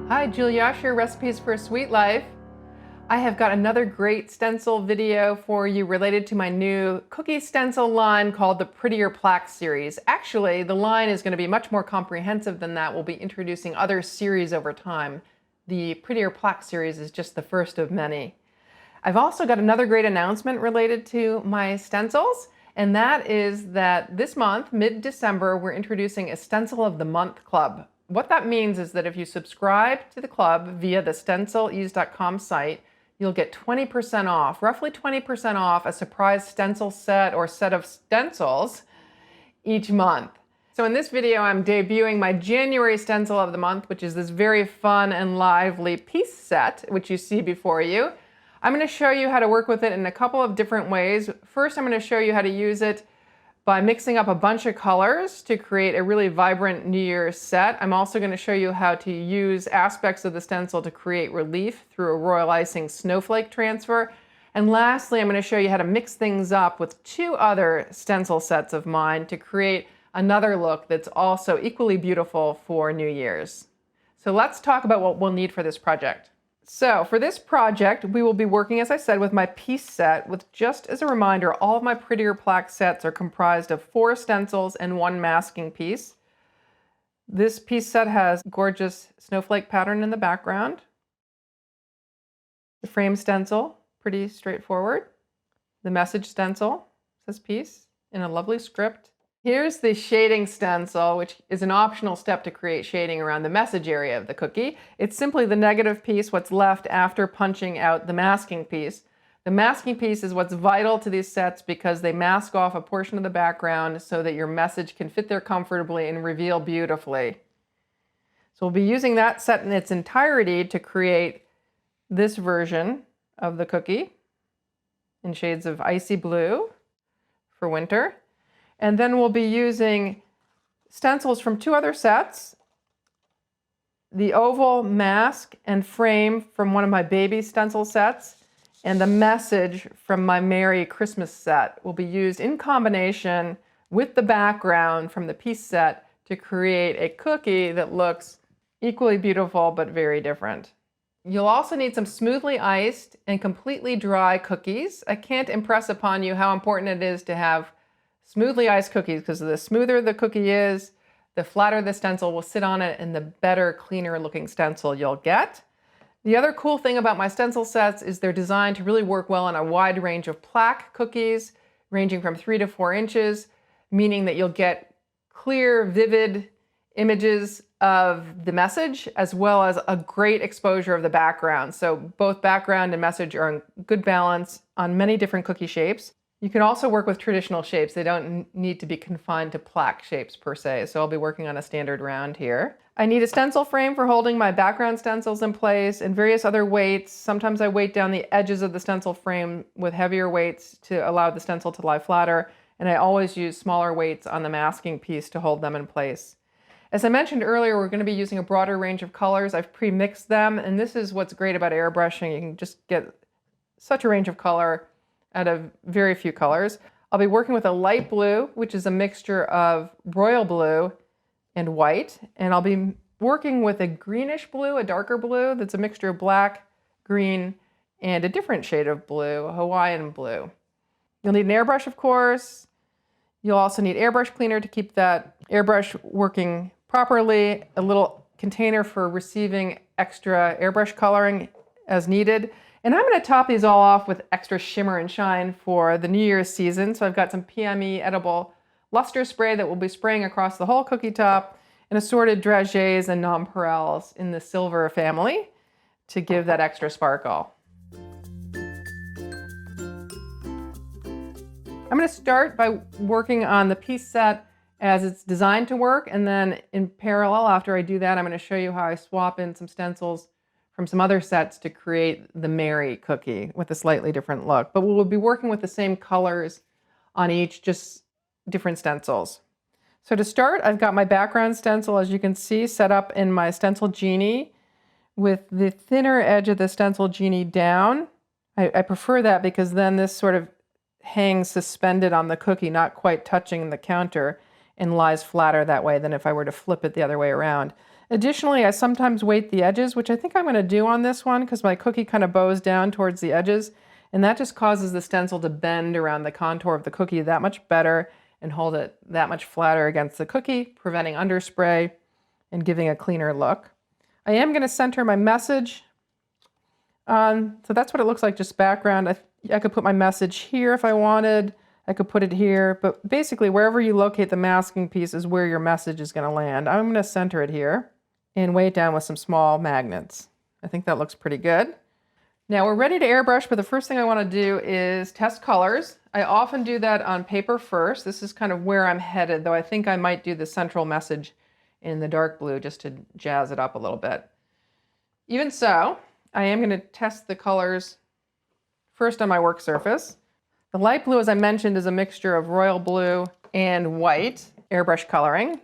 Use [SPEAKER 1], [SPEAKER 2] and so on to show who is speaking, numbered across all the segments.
[SPEAKER 1] Hi, Julia Usher, Recipes for a Sweet Life. I have got another great stencil video for you related to my new cookie stencil line called the Prettier Plaques series. Actually, the line is going to be much more comprehensive than that. We'll be introducing other series over time. The Prettier Plaques series is just the first of many. I've also got another great announcement related to my stencils, and that is that this month, mid-December, we're introducing a Stencil of the Month Club. What that means is that if you subscribe to the club via the stencilease.com site, you'll get 20% off, roughly 20% off a surprise stencil set or set of stencils each month. So in this video, I'm debuting my January stencil of the month, which is this very fun and lively piece set, which you see before you. I'm going to show you how to work with it in a couple of different ways. First, I'm going to show you how to use it by mixing up a bunch of colors to create a really vibrant New Year's set. I'm also going to show you how to use aspects of the stencil to create relief through a royal icing snowflake transfer. And lastly, I'm going to show you how to mix things up with two other stencil sets of mine to create another look that's also equally beautiful for New Year's. So let's talk about what we'll need for this project. So for this project, we will be working, as I said, with my piece set, with, just as a reminder, all of my Prettier Plaque sets are comprised of 4 stencils and 1 masking piece. This piece set has gorgeous snowflake pattern in the background. The frame stencil, pretty straightforward. The message stencil, this piece, in a lovely script. Here's the shading stencil, which is an optional step to create shading around the message area of the cookie. It's simply the negative piece, what's left after punching out the masking piece. The masking piece is what's vital to these sets because they mask off a portion of the background so that your message can fit there comfortably and reveal beautifully. So we'll be using that set in its entirety to create this version of the cookie in shades of icy blue for winter. And then we'll be using stencils from 2 other sets, the oval, mask, and frame from one of my baby stencil sets, and the message from my Merry Christmas set will be used in combination with the background from the piece set to create a cookie that looks equally beautiful but very different. You'll also need some smoothly iced and completely dry cookies. I can't impress upon you how important it is to have smoothly iced cookies, because the smoother the cookie is, the flatter the stencil will sit on it and the better, cleaner looking stencil you'll get. The other cool thing about my stencil sets is they're designed to really work well on a wide range of plaque cookies, ranging from 3 to 4 inches, meaning that you'll get clear, vivid images of the message, as well as a great exposure of the background. So both background and message are in good balance on many different cookie shapes. You can also work with traditional shapes. They don't need to be confined to plaque shapes per se, so I'll be working on a standard round here. I need a stencil frame for holding my background stencils in place and various other weights. Sometimes I weight down the edges of the stencil frame with heavier weights to allow the stencil to lie flatter, and I always use smaller weights on the masking piece to hold them in place. As I mentioned earlier, we're going to be using a broader range of colors. I've pre-mixed them, and this is what's great about airbrushing. You can just get such a range of color out of very few colors. I'll be working with a light blue, which is a mixture of royal blue and white. And I'll be working with a greenish blue, a darker blue, that's a mixture of black, green, and a different shade of blue, a Hawaiian blue. You'll need an airbrush, of course. You'll also need airbrush cleaner to keep that airbrush working properly, a little container for receiving extra airbrush coloring as needed. And I'm going to top these all off with extra shimmer and shine for the New Year's season. So I've got some PME edible luster spray that we'll be spraying across the whole cookie top, and assorted dragées and nonpareils in the silver family to give that extra sparkle. I'm going to start by working on the piece set as it's designed to work, and then in parallel, after I do that, I'm going to show you how I swap in some stencils from some other sets to create the Merry cookie with a slightly different look. But we'll be working with the same colors on each, just different stencils. So to start, I've got my background stencil, as you can see, set up in my Stencil Genie with the thinner edge of the Stencil Genie down. I prefer that because then this sort of hangs suspended on the cookie, not quite touching the counter, and lies flatter that way than if I were to flip it the other way around. Additionally, I sometimes weight the edges, which I think I'm going to do on this one because my cookie kind of bows down towards the edges, and that just causes the stencil to bend around the contour of the cookie that much better and hold it that much flatter against the cookie, preventing underspray and giving a cleaner look. I am going to center my message on, so that's what it looks like, just background. I could put my message here if I wanted. I could put it here, but basically wherever you locate the masking piece is where your message is going to land. I'm going to center it here and weigh it down with some small magnets. I think that looks pretty good. Now we're ready to airbrush, but the first thing I want to do is test colors. I often do that on paper first. This is kind of where I'm headed, though I think I might do the central message in the dark blue just to jazz it up a little bit. Even so, I am going to test the colors first on my work surface. The light blue, as I mentioned, is a mixture of royal blue and white airbrush coloring.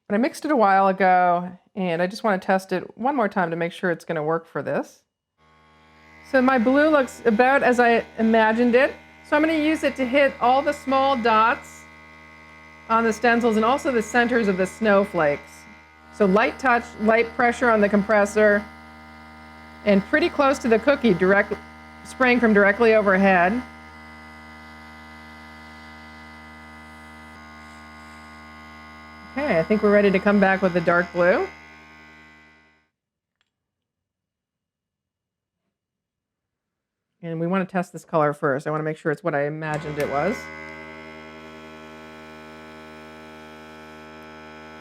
[SPEAKER 1] But I mixed it a while ago, and I just want to test it one more time to make sure it's going to work for this. So my blue looks about as I imagined it. So I'm going to use it to hit all the small dots on the stencils and also the centers of the snowflakes. So light touch, light pressure on the compressor, and pretty close to the cookie, spraying from directly overhead. Okay, I think we're ready to come back with the dark blue. And we want to test this color first. I want to make sure it's what I imagined it was.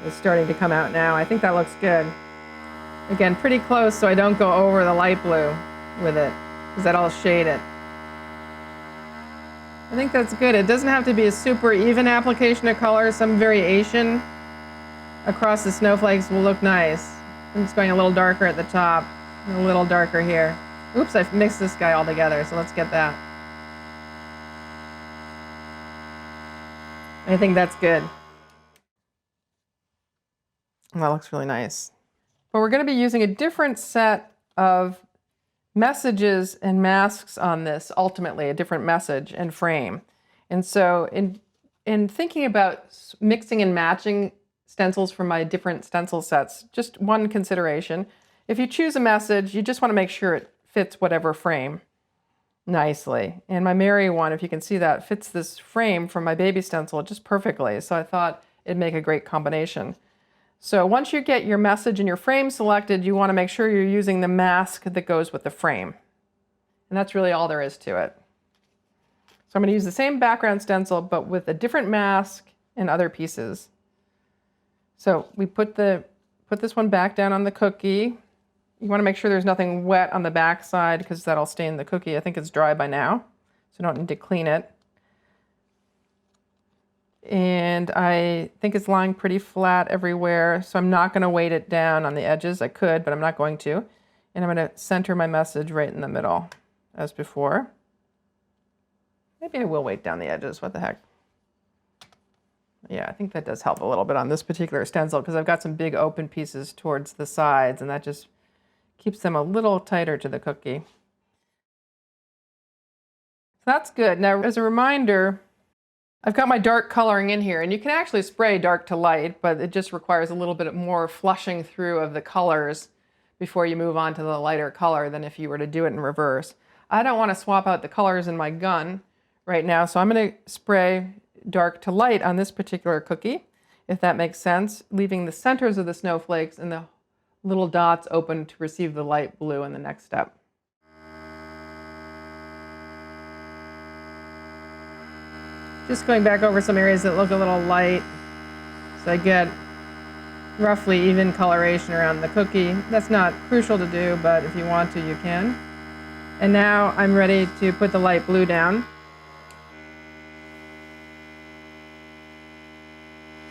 [SPEAKER 1] It's starting to come out now. I think that looks good. Again, pretty close so I don't go over the light blue with it, because that'll shade it. I think that's good. It doesn't have to be a super even application of color. Some variation across the snowflakes will look nice. I'm just going a little darker at the top, and a little darker here. Oops, I've mixed this guy all together, so let's get that. I think that's good. That looks really nice. But we're going to be using a different set of messages and masks on this, ultimately, a different message and frame. And so in thinking about mixing and matching stencils from my different stencil sets, just one consideration. If you choose a message, you just want to make sure it fits whatever frame nicely. And my Mary one, if you can see that, fits this frame from my baby stencil just perfectly. So I thought it'd make a great combination. So once you get your message and your frame selected, you want to make sure you're using the mask that goes with the frame. And that's really all there is to it. So I'm going to use the same background stencil, but with a different mask and other pieces. So we put this one back down on the cookie. You want to make sure there's nothing wet on the back side because that'll stain the cookie. I think it's dry by now, so I don't need to clean it. And I think it's lying pretty flat everywhere, so I'm not going to weight it down on the edges. I could, but I'm not going to. And I'm going to center my message right in the middle, as before. Maybe I will weight down the edges, what the heck. Yeah, I think that does help a little bit on this particular stencil because I've got some big open pieces towards the sides, and that just keeps them a little tighter to the cookie. So that's good. Now, as a reminder, I've got my dark coloring in here, and you can actually spray dark to light, but it just requires a little bit more flushing through of the colors before you move on to the lighter color than if you were to do it in reverse. I don't want to swap out the colors in my gun right now, so I'm going to spray dark to light on this particular cookie, if that makes sense, leaving the centers of the snowflakes and the little dots open to receive the light blue in the next step. Just going back over some areas that look a little light, so I get roughly even coloration around the cookie. That's not crucial to do, but if you want to, you can. And now I'm ready to put the light blue down.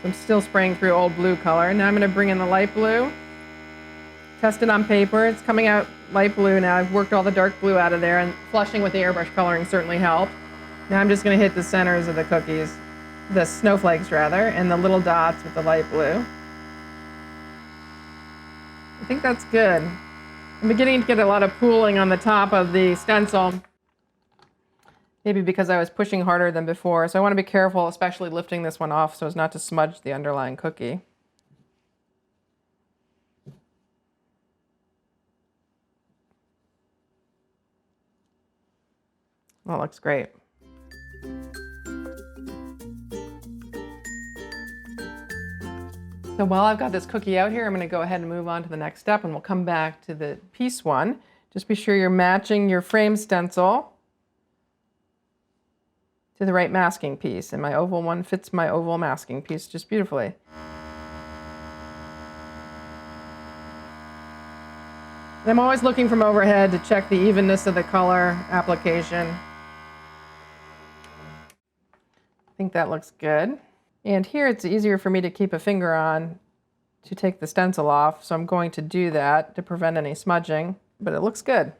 [SPEAKER 1] I'm still spraying through old blue color. Now I'm going to bring in the light blue. Test it on paper. It's coming out light blue now. I've worked all the dark blue out of there, and flushing with the airbrush coloring certainly helped. Now I'm just going to hit the centers of the cookies, the snowflakes rather, and the little dots with the light blue. I think that's good. I'm beginning to get a lot of pooling on the top of the stencil, maybe because I was pushing harder than before. So I want to be careful, especially lifting this one off so as not to smudge the underlying cookie. That looks great. So while I've got this cookie out here, I'm going to go ahead and move on to the next step, and we'll come back to the piece one. Just be sure you're matching your frame stencil to the right masking piece, and my oval one fits my oval masking piece just beautifully. I'm always looking from overhead to check the evenness of the color application. I think that looks good. And here it's easier for me to keep a finger on to take the stencil off, so I'm going to do that to prevent any smudging, but it looks good.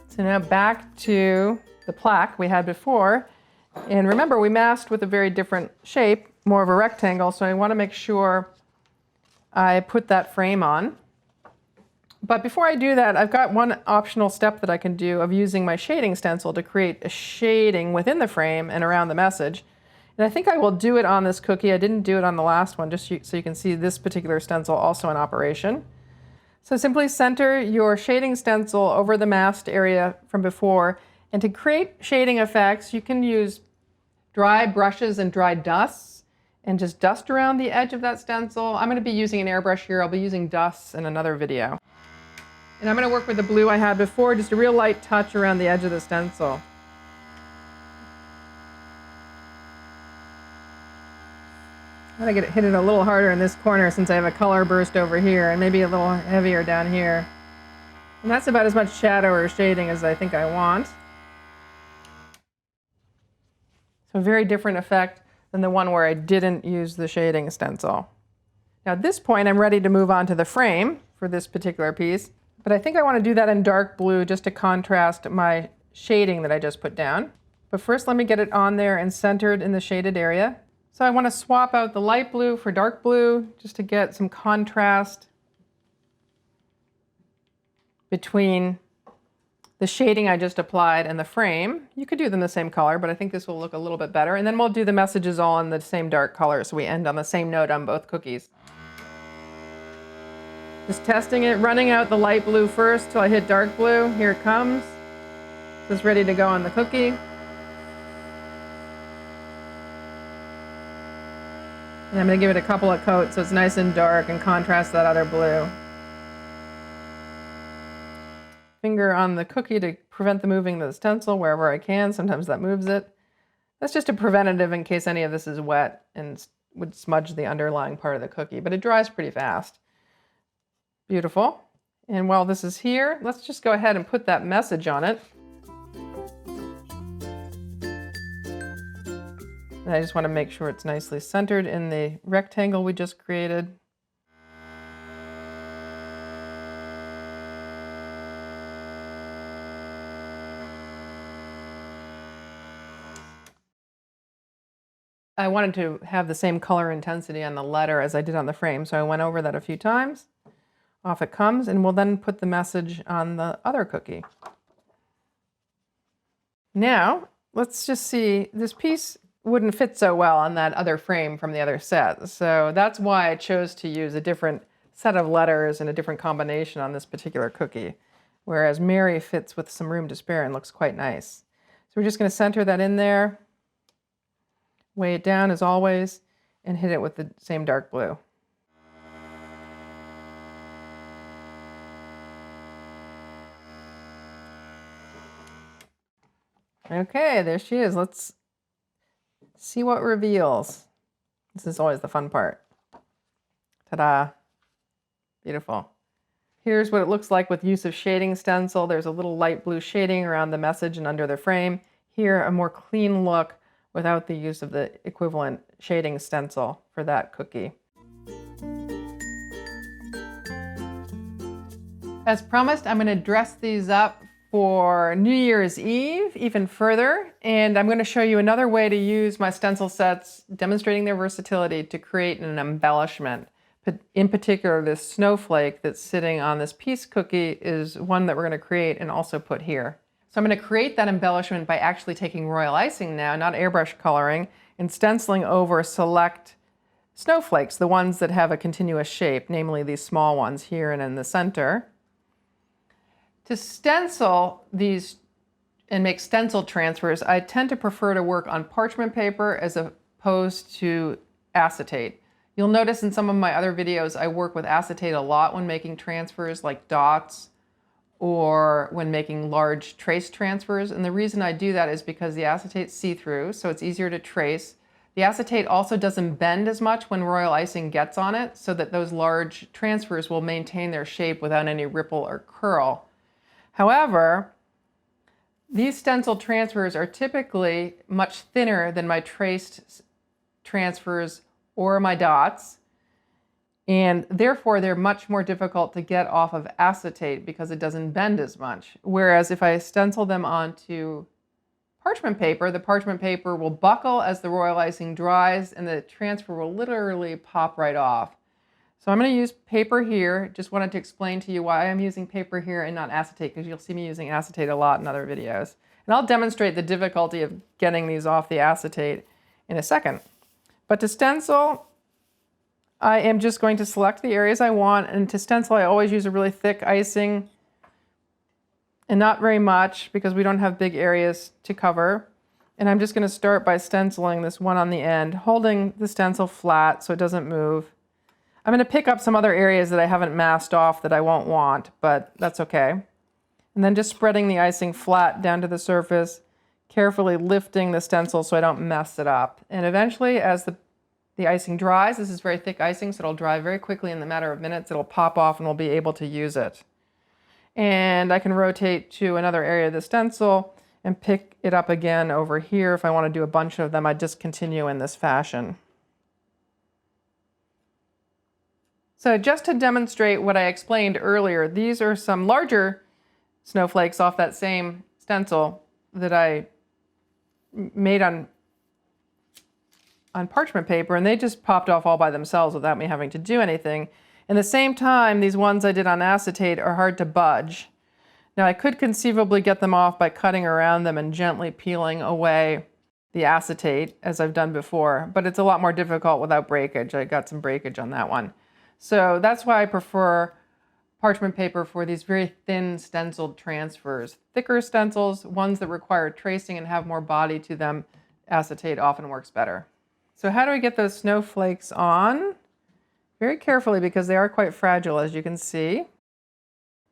[SPEAKER 1] So now back to the plaque we had before. And remember, we masked with a very different shape, more of a rectangle, so I want to make sure I put that frame on. But before I do that, I've got one optional step that I can do of using my shading stencil to create a shading within the frame and around the message. And I think I will do it on this cookie. I didn't do it on the last one, just so you can see this particular stencil also in operation. So simply center your shading stencil over the masked area from before. And to create shading effects, you can use dry brushes and dry dusts and just dust around the edge of that stencil. I'm going to be using an airbrush here. I'll be using dusts in another video. And I'm going to work with the blue I had before, just a real light touch around the edge of the stencil. I'm going to hit it a little harder in this corner since I have a color burst over here, and maybe a little heavier down here. And that's about as much shadow or shading as I think I want. So a very different effect than the one where I didn't use the shading stencil. Now at this point, I'm ready to move on to the frame for this particular piece. But I think I want to do that in dark blue just to contrast my shading that I just put down. But first let me get it on there and centered in the shaded area. So I want to swap out the light blue for dark blue just to get some contrast between the shading I just applied and the frame. You could do them the same color, but I think this will look a little bit better. And then we'll do the messages all in the same dark color so we end on the same note on both cookies. Just testing it, running out the light blue first till I hit dark blue. Here it comes. It's ready to go on the cookie. And I'm going to give it a couple of coats so it's nice and dark and contrast that other blue. Finger on the cookie to prevent the moving of the stencil wherever I can. Sometimes that moves it. That's just a preventative in case any of this is wet and would smudge the underlying part of the cookie, but it dries pretty fast. Beautiful. And while this is here, let's just go ahead and put that message on it. And I just want to make sure it's nicely centered in the rectangle we just created. I wanted to have the same color intensity on the letter as I did on the frame, so I went over that a few times. Off it comes, and we'll then put the message on the other cookie. Now, let's just see, this piece wouldn't fit so well on that other frame from the other set, so that's why I chose to use a different set of letters and a different combination on this particular cookie, whereas Mary fits with some room to spare and looks quite nice. So we're just going to center that in there, weigh it down as always, and hit it with the same dark blue. Okay, there she is. Let's see what reveals. This is always the fun part. Ta-da. Beautiful. Here's what it looks like with use of shading stencil. There's a little light blue shading around the message and under the frame. Here, a more clean look without the use of the equivalent shading stencil for that cookie. As promised, I'm going to dress these up for New Year's Eve even further, and I'm going to show you another way to use my stencil sets, demonstrating their versatility to create an embellishment. In particular, this snowflake that's sitting on this piece cookie is one that we're going to create and also put here. So I'm going to create that embellishment by actually taking royal icing now, not airbrush coloring, and stenciling over select snowflakes, the ones that have a continuous shape, namely these small ones here and in the center. To stencil these and make stencil transfers, I tend to prefer to work on parchment paper as opposed to acetate. You'll notice in some of my other videos I work with acetate a lot when making transfers like dots or when making large trace transfers. And the reason I do that is because the acetate's see-through, so it's easier to trace. The acetate also doesn't bend as much when royal icing gets on it, so that those large transfers will maintain their shape without any ripple or curl. However, these stencil transfers are typically much thinner than my traced transfers or my dots, and therefore they're much more difficult to get off of acetate because it doesn't bend as much. Whereas if I stencil them onto parchment paper, the parchment paper will buckle as the royal icing dries and the transfer will literally pop right off. So I'm going to use paper here. Just wanted to explain to you why I'm using paper here and not acetate, because you'll see me using acetate a lot in other videos. And I'll demonstrate the difficulty of getting these off the acetate in a second. But to stencil, I am just going to select the areas I want, and to stencil I always use a really thick icing and not very much because we don't have big areas to cover. And I'm just going to start by stenciling this one on the end, holding the stencil flat so it doesn't move. I'm going to pick up some other areas that I haven't masked off that I won't want, but that's okay. And then just spreading the icing flat down to the surface, carefully lifting the stencil so I don't mess it up. And eventually, as the icing dries, this is very thick icing, so it'll dry very quickly in the matter of minutes. It'll pop off and we'll be able to use it. And I can rotate to another area of the stencil and pick it up again over here. If I want to do a bunch of them, I just continue in this fashion. So just to demonstrate what I explained earlier, these are some larger snowflakes off that same stencil that I made on parchment paper, and they just popped off all by themselves without me having to do anything. At the same time, these ones I did on acetate are hard to budge. Now I could conceivably get them off by cutting around them and gently peeling away the acetate, as I've done before, but it's a lot more difficult without breakage. I got some breakage on that one. So that's why I prefer parchment paper for these very thin stenciled transfers. Thicker stencils, ones that require tracing and have more body to them, acetate often works better. So how do we get those snowflakes on? Very carefully, because they are quite fragile, as you can see.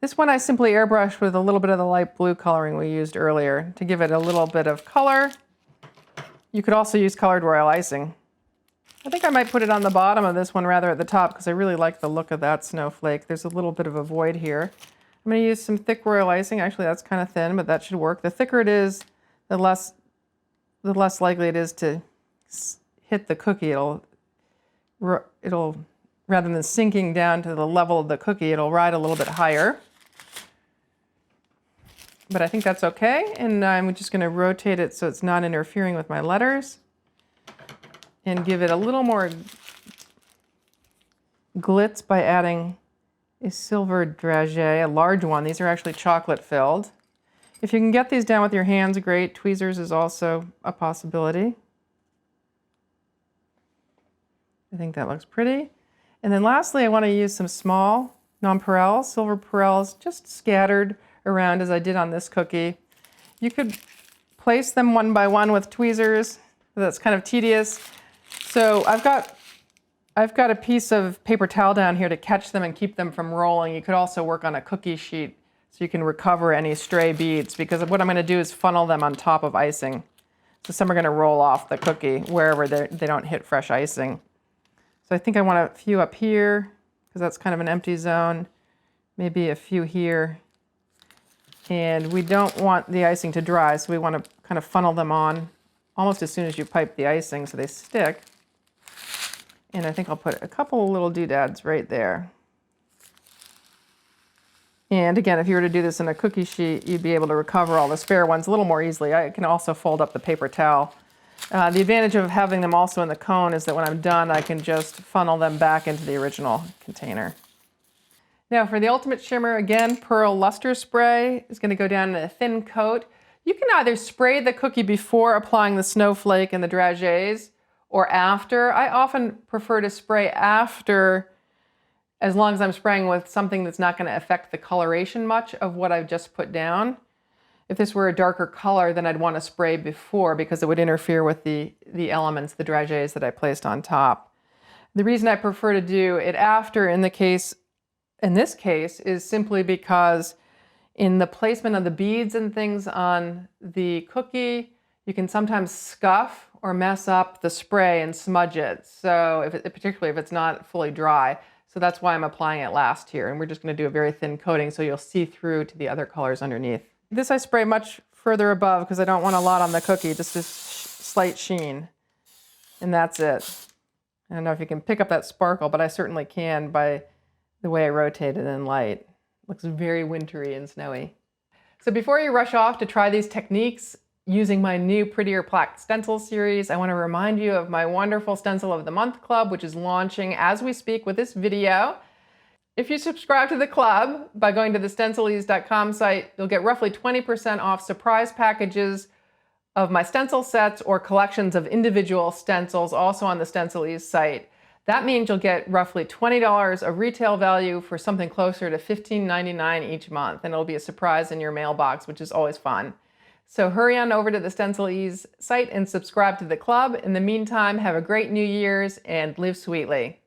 [SPEAKER 1] This one I simply airbrushed with a little bit of the light blue coloring we used earlier to give it a little bit of color. You could also use colored royal icing. I think I might put it on the bottom of this one rather at the top because I really like the look of that snowflake. There's a little bit of a void here. I'm going to use some thick royal icing. Actually, that's kind of thin, but that should work. The thicker it is, the less likely it is to hit the cookie. It'll rather than sinking down to the level of the cookie, it'll ride a little bit higher. But I think that's okay, and I'm just going to rotate it so it's not interfering with my letters. And give it a little more glitz by adding a silver dragée, a large one. These are actually chocolate filled. If you can get these down with your hands, great. Tweezers is also a possibility. I think that looks pretty. And then lastly, I want to use some small nonpareils, silver pareils, just scattered around as I did on this cookie. You could place them one by one with tweezers. That's kind of tedious. So I've got a piece of paper towel down here to catch them and keep them from rolling. You could also work on a cookie sheet so you can recover any stray beads, because what I'm going to do is funnel them on top of icing. So some are going to roll off the cookie wherever they don't hit fresh icing. So I think I want a few up here because that's kind of an empty zone. Maybe a few here. And we don't want the icing to dry, so we want to kind of funnel them on almost as soon as you pipe the icing so they stick. And I think I'll put a couple of little doodads right there. And again, if you were to do this in a cookie sheet, you'd be able to recover all the spare ones a little more easily. I can also fold up the paper towel. The advantage of having them also in the cone is that when I'm done, I can just funnel them back into the original container. Now for the ultimate shimmer, again, Pearl Luster Spray is going to go down in a thin coat. You can either spray the cookie before applying the snowflake and the dragées or after. I often prefer to spray after as long as I'm spraying with something that's not going to affect the coloration much of what I've just put down. If this were a darker color, then I'd want to spray before because it would interfere with the elements, the dragées that I placed on top. The reason I prefer to do it after in this case is simply because in the placement of the beads and things on the cookie, you can sometimes scuff or mess up the spray and smudge it. So particularly if it's not fully dry. So that's why I'm applying it last here. And we're just going to do a very thin coating so you'll see through to the other colors underneath. This I spray much further above because I don't want a lot on the cookie, just this slight sheen. And that's it. I don't know if you can pick up that sparkle, but I certainly can by the way I rotate it in light. It looks very wintry and snowy. So before you rush off to try these techniques using my new Prettier Plaques stencil series, I want to remind you of my wonderful Stencil of the Month Club, which is launching as we speak with this video. If you subscribe to the club by going to the stencilease.com site, you'll get roughly 20% off surprise packages of my stencil sets or collections of individual stencils also on the Stencilease site. That means you'll get roughly $20 of retail value for something closer to $15.99 each month, and it'll be a surprise in your mailbox, which is always fun. So hurry on over to the Stencilease site and subscribe to the club. In the meantime, have a great New Year's and live sweetly.